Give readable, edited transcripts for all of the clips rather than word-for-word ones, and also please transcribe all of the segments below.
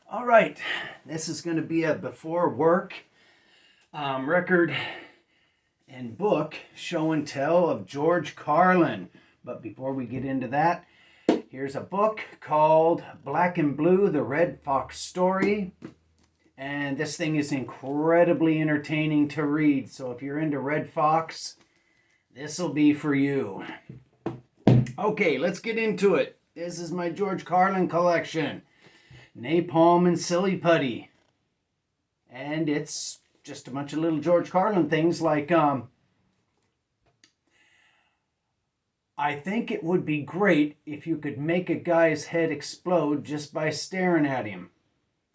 All right, this is going to be a before work record and book show and tell of George Carlin. But before we get into that, here's a book called Black and Blue, The Red Fox Story. And this thing is incredibly entertaining to read. So if you're into Red Fox, this will be for you. Okay, let's get into it. This is my George Carlin collection. Napalm and Silly Putty. And it's just a bunch of little George Carlin things like, I think it would be great if you could make a guy's head explode just by staring at him.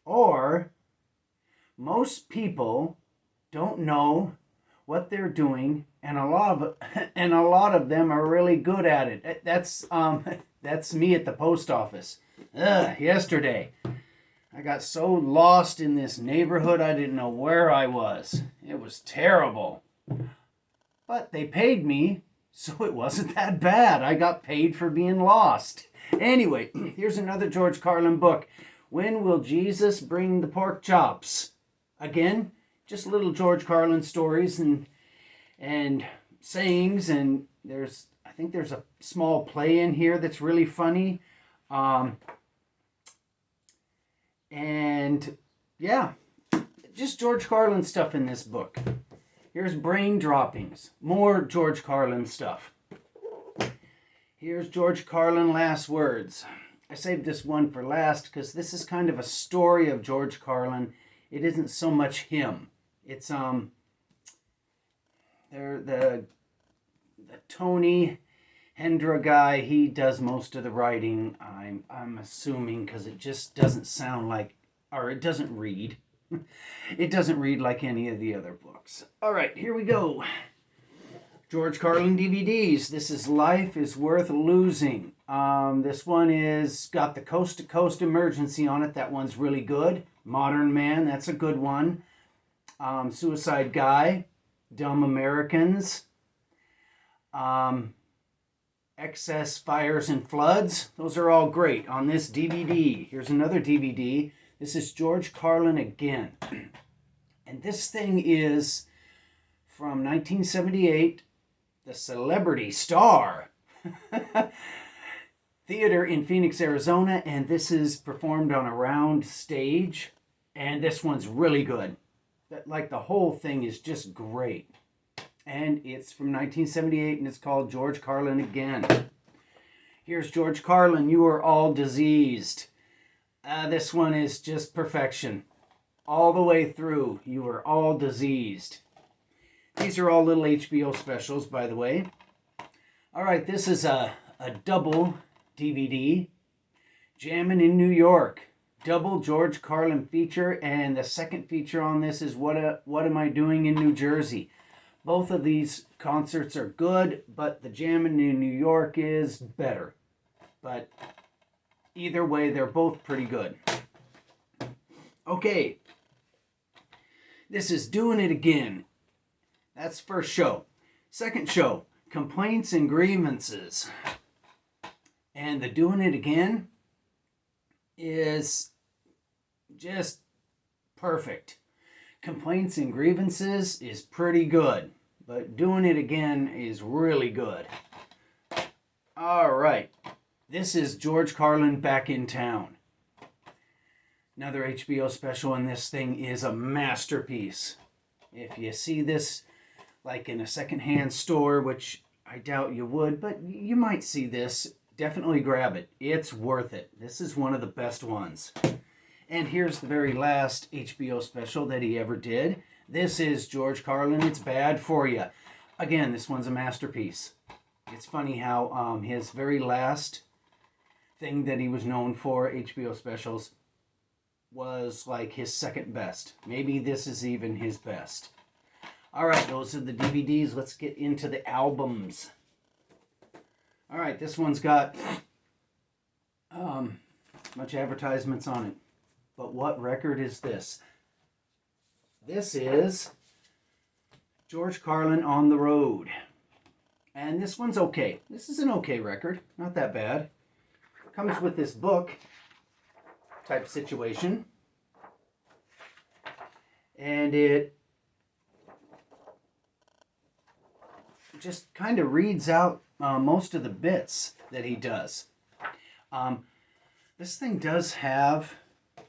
Or, most people don't know what they're doing, and a lot of them are really good at it. That's me at the post office. Yesterday, I got so lost in this neighborhood I didn't know where I was. It was terrible. But they paid me, so it wasn't that bad. I got paid for being lost. Anyway, here's another George Carlin book. When Will Jesus Bring the Pork Chops? Again, just little George Carlin stories and sayings, and I think there's a small play in here that's really funny. And yeah, just George Carlin stuff in this book. Here's Brain Droppings, more George Carlin stuff. Here's George Carlin Last Words. I saved this one for last because this is kind of a story of George Carlin. It isn't so much him. It's the Tony Hendra guy. He does most of the writing. I'm assuming because it just doesn't sound like, or it doesn't read. It doesn't read like any of the other books. All right, here we go. George Carlin DVDs. This is Life is Worth Losing. This one is got the Coast to Coast Emergency on it. That one's really good. Modern Man, that's a good one. Suicide Guy, Dumb Americans, Excess Fires and Floods. Those are all great on this DVD. Here's another DVD. This is George Carlin again. And this thing is from 1978, The Celebrity Star. Theater in Phoenix, Arizona, and this is performed on a round stage, and this one's really good. Like, the whole thing is just great. And it's from 1978, and it's called George Carlin Again. Here's George Carlin, You Are All Diseased. This one is just perfection. All the way through, You Are All Diseased. These are all little HBO specials, by the way. All right, this is a double DVD, Jammin' in New York, double George Carlin feature, and the second feature on this is What Am I Doing in New Jersey? Both of these concerts are good, but the Jammin' in New York is better. But either way, they're both pretty good. Okay, this is Doing It Again. That's first show. Second show, Complaints and Grievances. And the Doing It Again is just perfect. Complaints and Grievances is pretty good, but Doing It Again is really good. All right, this is George Carlin Back in Town. Another HBO special, and this thing is a masterpiece. If you see this like in a secondhand store, which I doubt you would, but you might see this, definitely grab it. It's worth it. This is one of the best ones. And here's the very last HBO special that he ever did. This is George Carlin, It's Bad For You. Again, this one's a masterpiece. It's funny how his very last thing that he was known for, HBO specials, was like his second best. Maybe this is even his best. All right, those are the DVDs. Let's get into the albums. All right, this one's got a bunch of advertisements on it. But what record is this? This is George Carlin On the Road. And this one's okay. This is an okay record. Not that bad. Comes with this book type situation. and it just kind of reads out most of the bits that he does. This thing does have, I'm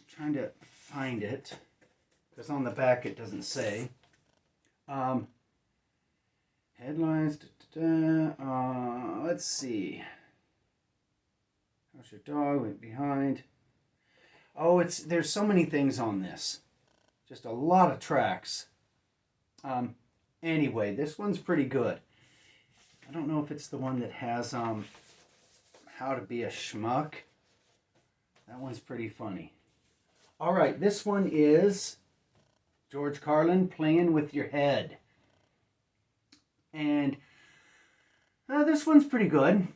trying to find it, because on the back it doesn't say. Headlines, let's see. How's your dog? Went behind. Oh, there's so many things on this. Just a lot of tracks. Anyway, this one's pretty good. I don't know if it's the one that has how to be a schmuck. That one's pretty funny. All right, this one is George Carlin, Playing with Your Head. And this one's pretty good.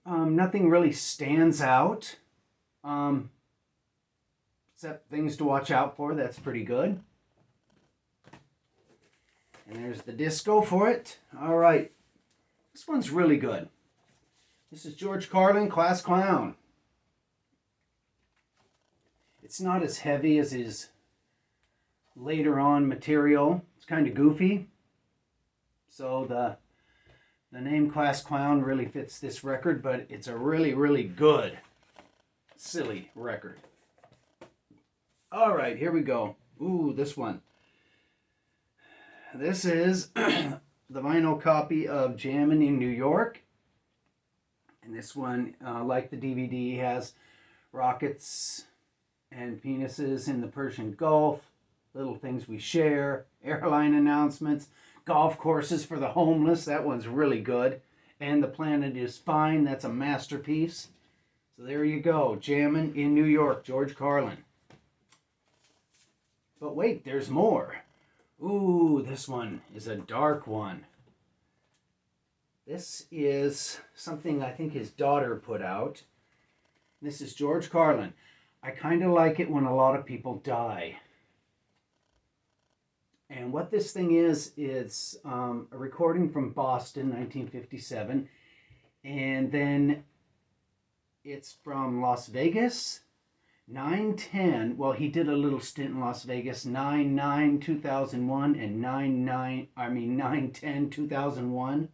Nothing really stands out. Except things to watch out for. That's pretty good. And there's the disco for it. All right. This one's really good. This is George Carlin, Class Clown. It's not as heavy as his later on material. It's kind of goofy. So the name Class Clown really fits this record, but it's a really, really good, silly record. All right, here we go. Ooh, this one. This is the vinyl copy of Jammin' in New York. And this one, like the DVD, has rockets and penises in the Persian Gulf, Little Things We Share, airline announcements, golf courses for the homeless. That one's really good. And The Planet Is Fine. That's a masterpiece. So there you go. Jammin' in New York, George Carlin. But wait, there's more. Ooh, this one is a dark one. This is something I think his daughter put out. This is George Carlin. I kind of like it when a lot of people die. And what this thing is a recording from Boston, 1957. And then it's from Las Vegas, 9/10. Well, he did a little stint in Las Vegas, 9/9/2001 and 9/10/2001.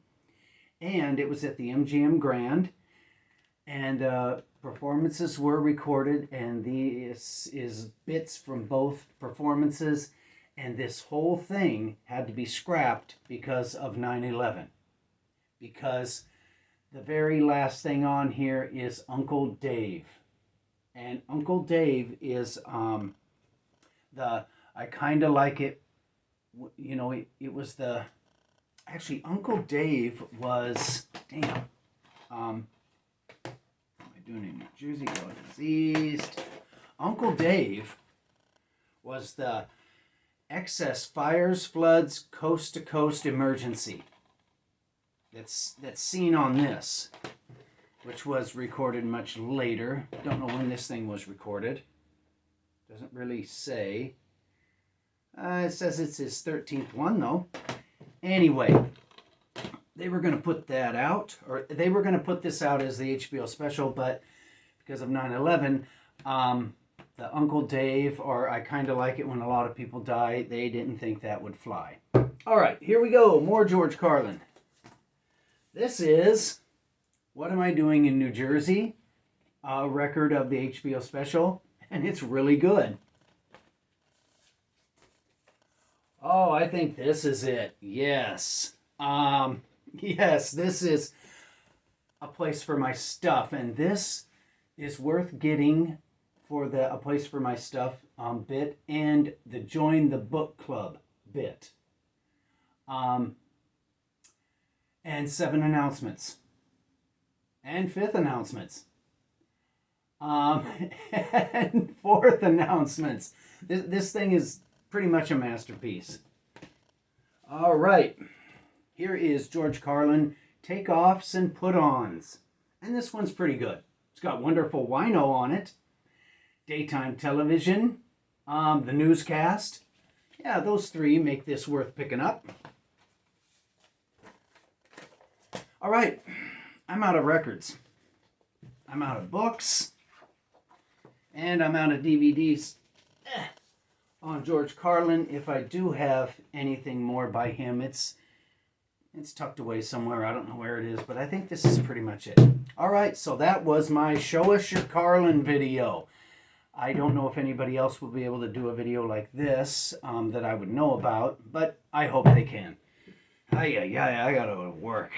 And it was at the MGM Grand. And performances were recorded. And this is bits from both performances. And this whole thing had to be scrapped because of 9/11. Because the very last thing on here is Uncle Dave. And Uncle Dave is I kind of like it. You know, it was the... Actually, Uncle Dave was... Damn. What am I doing in New Jersey? Going east. Uncle Dave was the excess fires, floods, coast-to-coast emergency. That's seen on this, which was recorded much later. Don't know when this thing was recorded. Doesn't really say. It says it's his 13th one, though. Anyway, they were going to put that out, or they were going to put this out as the HBO special, but because of 9/11, the Uncle Dave, or I kind of like it when a lot of people die, they didn't think that would fly. All right, here we go. More George Carlin. This is What Am I Doing in New Jersey? A record of the HBO special, and it's really good. Oh, I think this is it. Yes. Yes, this is A Place for My Stuff, and this is worth getting for the A Place for My Stuff bit and the Join the Book Club bit. And 7 announcements. And 5th announcements. And 4th announcements. This thing is pretty much a masterpiece. All right. Here is George Carlin, Takeoffs and Put-Ons. And this one's pretty good. It's got wonderful wino on it. Daytime television. The newscast. Yeah, those 3 make this worth picking up. All right. I'm out of records. I'm out of books. And I'm out of DVDs. on George Carlin. If I do have anything more by him, it's tucked away somewhere. I don't know where it is, but I think this is pretty much it. All right, so that was my Show Us Your Carlin video. I don't know if anybody else will be able to do a video like this that I would know about, but I hope they can. I gotta go to work.